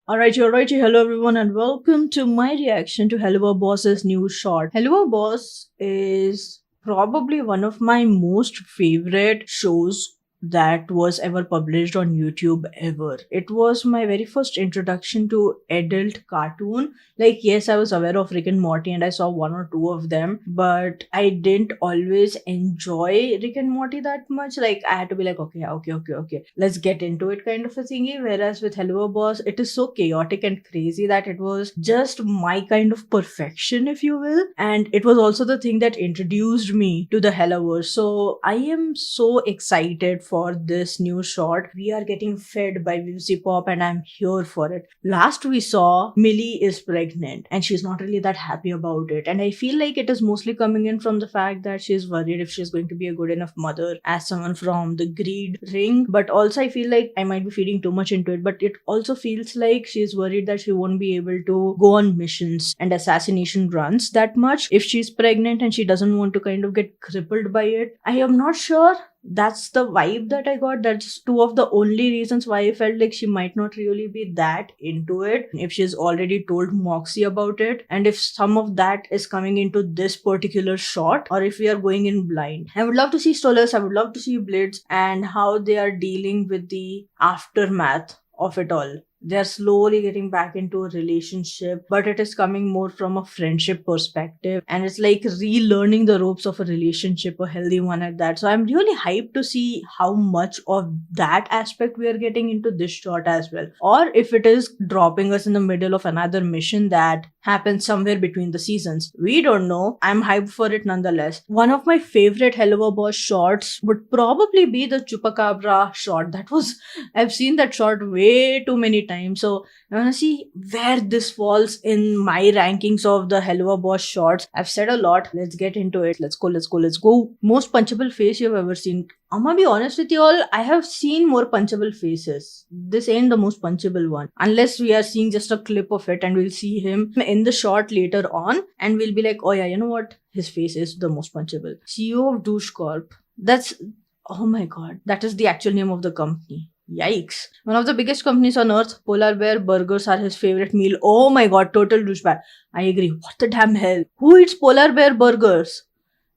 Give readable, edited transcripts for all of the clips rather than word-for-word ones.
Alrighty. Hello everyone and welcome to my reaction to Hello Boss's new short. Hello Boss is probably one of my most favorite shows that was ever published on YouTube ever. It was my very first introduction to adult cartoon. Like, yes, I was aware of Rick and Morty and I saw one or two of them, but I didn't always enjoy Rick and Morty that much. Like, I had to be like, okay, let's get into it kind of a thingy. Whereas with Hello Boss, it is so chaotic and crazy that it was just my kind of perfection, if you will. And it was also the thing that introduced me to the Helloverse. So I am so excited for this new short. We are getting fed by Vivzy Pop and I'm here for it. Last we saw, Millie is pregnant and she's not really that happy about it. And I feel like it is mostly coming in from the fact that she's worried if she's going to be a good enough mother as someone from the greed ring. But also I feel like I might be feeding too much into it, but it also feels like she's worried that she won't be able to go on missions and assassination runs that much if she's pregnant and she doesn't want to kind of get crippled by it. I am not sure. That's the vibe that I got. That's two of the only reasons why I felt like she might not really be that into it if she's already told Moxie about it, and if some of that is coming into this particular shot, or if we are going in blind. I would love to see Stolas, I would love to see Blitz, and how they are dealing with the aftermath of it all. They're slowly getting back into a relationship, but it is coming more from a friendship perspective, and it's like relearning the ropes of a relationship, a healthy one at that. So I'm really hyped to see how much of that aspect we are getting into this shot as well, or if it is dropping us in the middle of another mission that happens somewhere between the seasons. We don't know. I'm hyped for it nonetheless. One of my favorite Hello Boss shots would probably be the Chupacabra shot. I've seen that shot way too many times. So I want to see where this falls in my rankings of the Hello Boss shots. I've said a lot. Let's get into it. Let's go. Most punchable face you've ever seen. I'm gonna be honest with you all, I have seen more punchable faces. This ain't the most punchable one. Unless we are seeing just a clip of it and we'll see him in the shot later on and we'll be like, oh yeah, you know what? His face is the most punchable. CEO of Douche Corp. Oh my god. That is the actual name of the company. Yikes. One of the biggest companies on earth, Polar Bear burgers are his favorite meal. Oh my god, total douchebag. I agree. What the damn hell? Who eats Polar Bear burgers?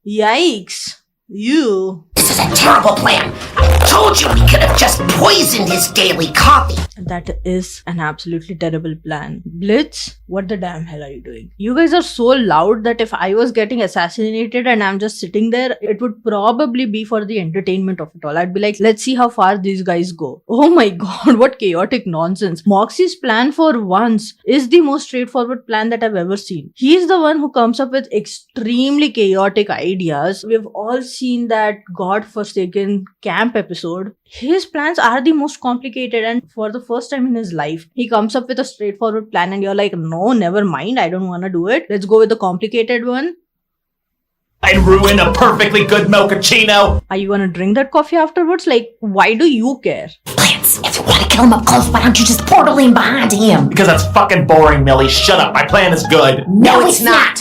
Yikes. You. This is a terrible plan. I told you we could have just poisoned his daily coffee. That is an absolutely terrible plan. Blitz, what the damn hell are you doing? You guys are so loud that if I was getting assassinated and I'm just sitting there, it would probably be for the entertainment of it all. I'd be like, let's see how far these guys go. Oh my god, what chaotic nonsense. Moxie's plan for once is the most straightforward plan that I've ever seen. He's the one who comes up with extremely chaotic ideas. We've all seen that God-forsaken camp episode. His plans are the most complicated, and for the first time in his life, he comes up with a straightforward plan and you're like, no, never mind, I don't want to do it. Let's go with the complicated one. I'd ruin a perfectly good mochaccino. Are you gonna drink that coffee afterwards? Like, why do you care? Lance, if you want to kill him up close, why don't you just portal in behind him? Because that's fucking boring, Millie. Shut up. My plan is good. No, it's not.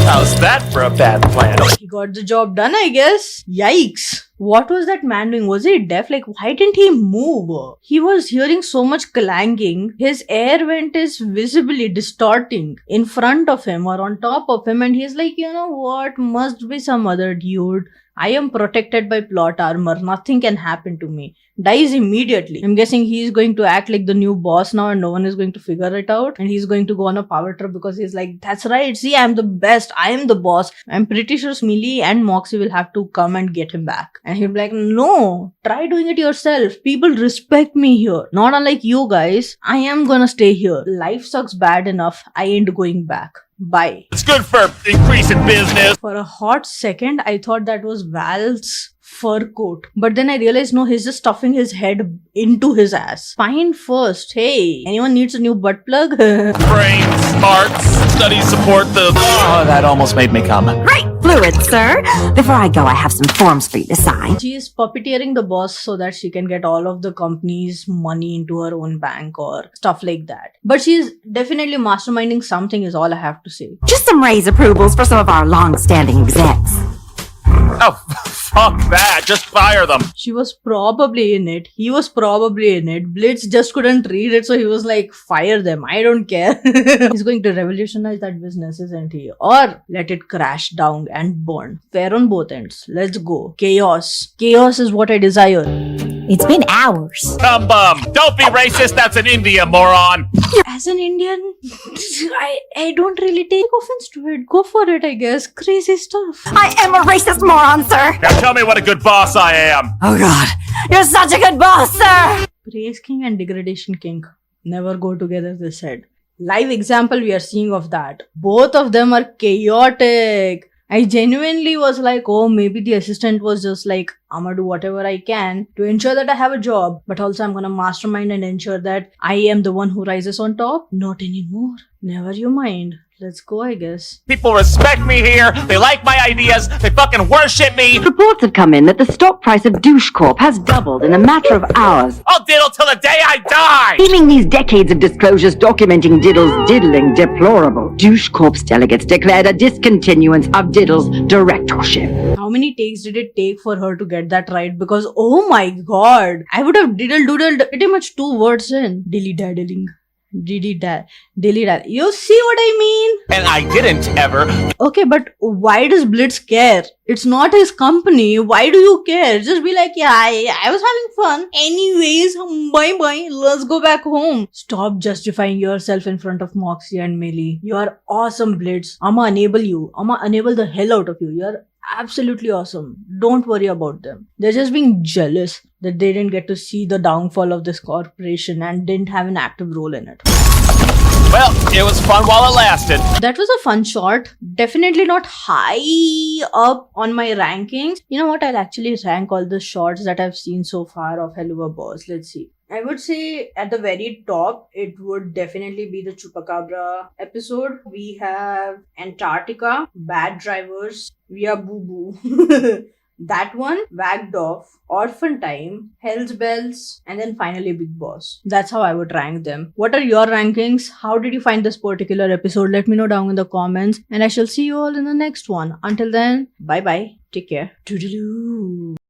How's that for a bad plan? He got the job done, I guess. Yikes. What was that man doing? Was he deaf? Like, why didn't he move? He was hearing so much clanging. His air vent is visibly distorting in front of him or on top of him. And he's like, you know what? Must be some other dude. I am protected by plot armor. Nothing can happen to me. Dies immediately. I'm guessing he's going to act like the new boss now and no one is going to figure it out. And he's going to go on a power trip because he's like, that's right. See, I'm the best. I am the boss. I'm pretty sure Millie and Moxie will have to come and get him back. And he'll be like, no, try doing it yourself. People respect me here. Not unlike you guys. I am gonna stay here. Life sucks bad enough. I ain't going back. Bye. It's good for increasing business. For a hot second, I thought that was Val's fur coat. But then I realized, no, he's just stuffing his head into his ass. Spine first. Hey, anyone needs a new butt plug? Brains, hearts, studies support the... Oh, that almost made me come. Great fluid, sir. Before I go, I have some forms for you to sign. She is puppeteering the boss so that she can get all of the company's money into her own bank or stuff like that. But she's definitely masterminding something is all I have to say. Just some raise approvals for some of our long-standing execs. Oh, fuck that. Just fire them. She was probably in it. He was probably in it. Blitz just couldn't read it, so he was like, fire them. I don't care. He's going to revolutionize that business, isn't he? Or let it crash down and burn. Fair on both ends. Let's go. Chaos. Chaos is what I desire. It's been hours. Come bum. Don't be racist. That's an India, moron. As an Indian, I don't really take offense to it. Go for it, I guess. Crazy stuff. I am a racist moron, sir. Now tell me what a good boss I am. Oh God, you're such a good boss, sir. Praise king and degradation king never go together, they said. Live example we are seeing of that. Both of them are chaotic. I genuinely was like, oh, maybe the assistant was just like, I'm gonna do whatever I can to ensure that I have a job, but also I'm gonna mastermind and ensure that I am the one who rises on top. Not anymore. Never you mind. Let's go, I guess. People respect me here. They like my ideas. They fucking worship me. Reports have come in that the stock price of Douche Corp has doubled in a matter of hours. I'll diddle till the day I die. Deeming these decades of disclosures documenting Diddle's diddling deplorable, Douche Corp's delegates declared a discontinuance of Diddle's directorship. How many takes did it take for her to get that right? Because, oh my god, I would have diddle-doodled pretty much 2 words in. Dilly-daddling. Dilly-dad. You see what I mean? And I didn't ever. Okay, but why does Blitz care? It's not his company. Why do you care? Just be like, yeah, I was having fun. Anyways, bye-bye. Let's go back home. Stop justifying yourself in front of Moxie and Millie. You are awesome, Blitz. I'ma enable you. I'ma enable the hell out of you. You're absolutely awesome. Don't worry about them. They're just being jealous that they didn't get to see the downfall of this corporation and didn't have an active role in it. Well, it was fun while it lasted. That was a fun shot. Definitely not high up on my rankings. You know what? I'll actually rank all the shots that I've seen so far of Helluva Boss. Let's see. I would say at the very top, it would definitely be the Chupacabra episode. We have Antarctica, Bad Drivers, We Are Boo Boo. That one, Wagged Off, Orphan Time, Hell's Bells, and then finally Big Boss. That's how I would rank them. What are your rankings? How did you find this particular episode? Let me know down in the comments, and I shall see you all in the next one. Until then, bye bye. Take care. Toodaloo.